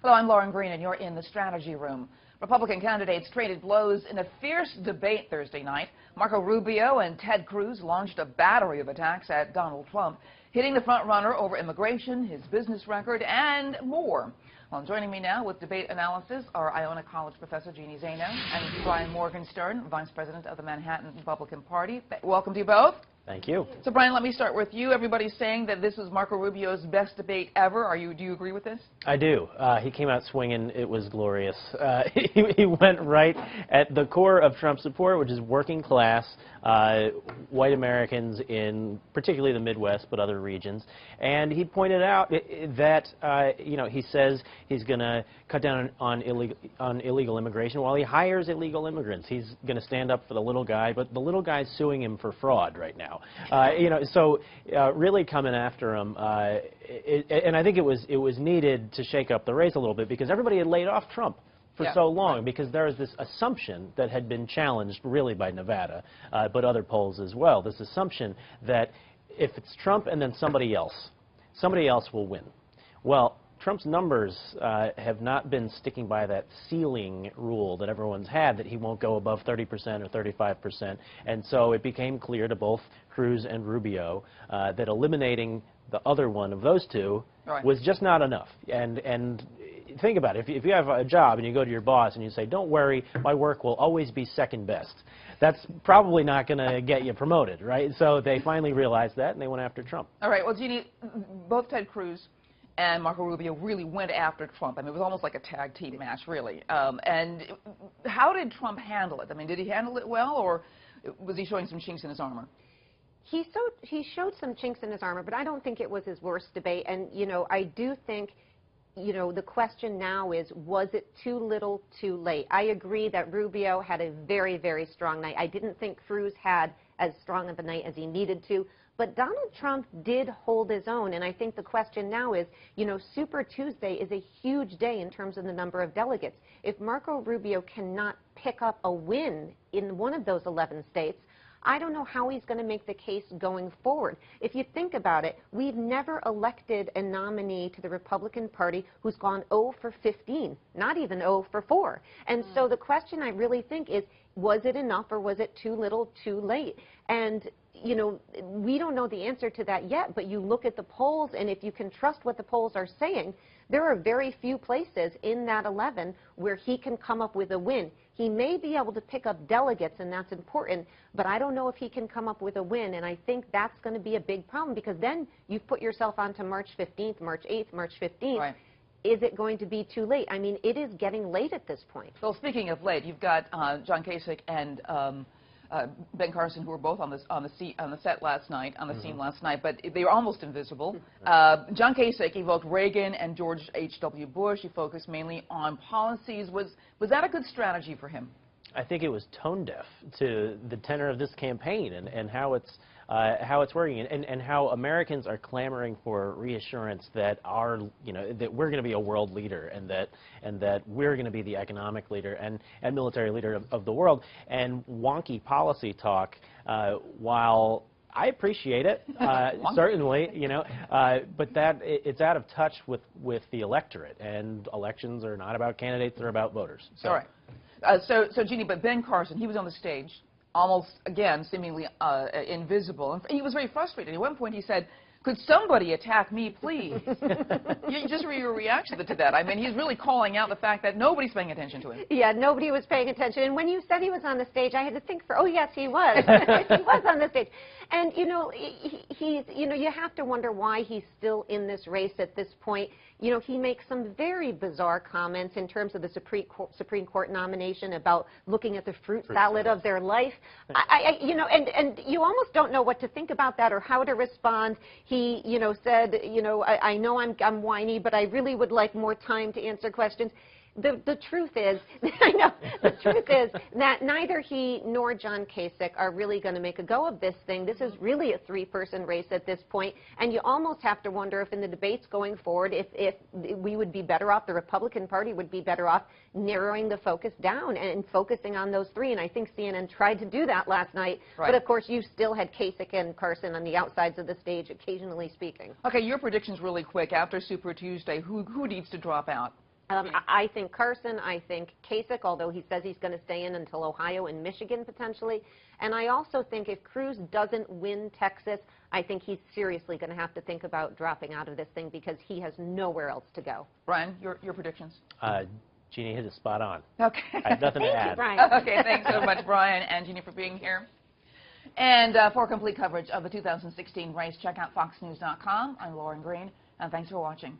Hello, I'm Lauren Green, and you're in the Strategy Room. Republican candidates traded blows in a fierce debate Thursday night. Marco Rubio and Ted Cruz launched a battery of attacks at Donald Trump, hitting the frontrunner over immigration, his business record, and more. Well, joining me now with debate analysis are Iona College professor Jeanne Zaino and Brian Morgenstern, vice president of the Manhattan Republican Party. Welcome to you both. Thank you. So, Brian, let me start with you. Everybody's saying that this is Marco Rubio's best debate ever. Do you agree with this? I do. He came out swinging. It was glorious. He went right at the core of Trump's support, which is working class, white Americans in particularly the Midwest, but other regions. And he pointed out that, he says he's going to cut down on illegal immigration while he hires illegal immigrants. He's going to stand up for the little guy, but the little guy's suing him for fraud right now. Really coming after him, and I think it was needed to shake up the race a little bit because everybody had laid off Trump for so long because there was this assumption that had been challenged really by Nevada, but other polls as well, this assumption that if it's Trump and then somebody else will win. Well, Trump's numbers have not been sticking by that ceiling rule that everyone's had, that he won't go above 30% or 35%. And so it became clear to both Cruz and Rubio that eliminating the other one of those two was just not enough. And think about it. If you have a job and you go to your boss and you say, don't worry, my work will always be second best, that's probably not going to get you promoted, right? So they finally realized that, and they went after Trump. All right. Well, Jeanne, both Ted Cruz and Marco Rubio really went after Trump. I mean, it was almost like a tag team match, really. And how did Trump handle it? I mean, did he handle it well, or was he showing some chinks in his armor? He showed some chinks in his armor, but I don't think it was his worst debate. And, I do think, the question now is, was it too little, too late? I agree that Rubio had a very, very strong night. I didn't think Cruz had as strong of a night as he needed to. But Donald Trump did hold his own, and I think the question now is, Super Tuesday is a huge day in terms of the number of delegates. If Marco Rubio cannot pick up a win in one of those 11 states, I don't know how he's going to make the case going forward. If you think about it, we've never elected a nominee to the Republican Party who's gone 0 for 15, not even 0 for 4. And so the question I really think is, was it enough or was it too little, too late? And we don't know the answer to that yet, but you look at the polls, and if you can trust what the polls are saying, there are very few places in that 11 where he can come up with a win. He may be able to pick up delegates, and that's important, but I don't know if he can come up with a win, and I think that's going to be a big problem because then you've put yourself onto March 15th, March 8th, March 15th. Right. Is it going to be too late? I mean, it is getting late at this point. Well, speaking of late, you've got John Kasich and Ben Carson, who were both on the set last night, on the scene last night, but they were almost invisible. John Kasich evoked Reagan and George H.W. Bush. He focused mainly on policies. Was that a good strategy for him? I think it was tone deaf to the tenor of this campaign and how it's working and how Americans are clamoring for reassurance that that we're going to be a world leader and that we're going to be the economic leader and military leader of the world. And wonky policy talk, while I appreciate it, certainly, but it's out of touch with the electorate, and elections are not about candidates, they're about voters. So. All right. So Jeanne, but Ben Carson, he was on the stage, almost, again, seemingly invisible. And he was very frustrated. At one point he said, could somebody attack me, please? Just your reaction to that. I mean, he's really calling out the fact that nobody's paying attention to him. Yeah, nobody was paying attention. And when you said he was on the stage, I had to think oh, yes, he was. He was on the stage. And, you have to wonder why he's still in this race at this point. He makes some very bizarre comments in terms of the Supreme Court nomination about looking at the fruit salad of their life. And you almost don't know what to think about that or how to respond. He, said, I know I'm whiny, but I really would like more time to answer questions. The truth is, I know, the truth is that neither he nor John Kasich are really going to make a go of this thing. This is really a three-person race at this point, and you almost have to wonder if in the debates going forward, if we would be better off, the Republican Party would be better off narrowing the focus down and focusing on those three. And I think CNN tried to do that last night, but of course you still had Kasich and Carson on the outsides of the stage, occasionally speaking. Okay, your predictions really quick. After Super Tuesday, who needs to drop out? I think Carson, I think Kasich, although he says he's going to stay in until Ohio and Michigan potentially. And I also think if Cruz doesn't win Texas, I think he's seriously going to have to think about dropping out of this thing because he has nowhere else to go. Brian, your predictions? Jeanne hit it spot on. Okay. I have nothing to add. Thank you, Brian. Okay, thanks so much, Brian and Jeanne, for being here. And for complete coverage of the 2016 race, check out foxnews.com. I'm Lauren Green, and thanks for watching.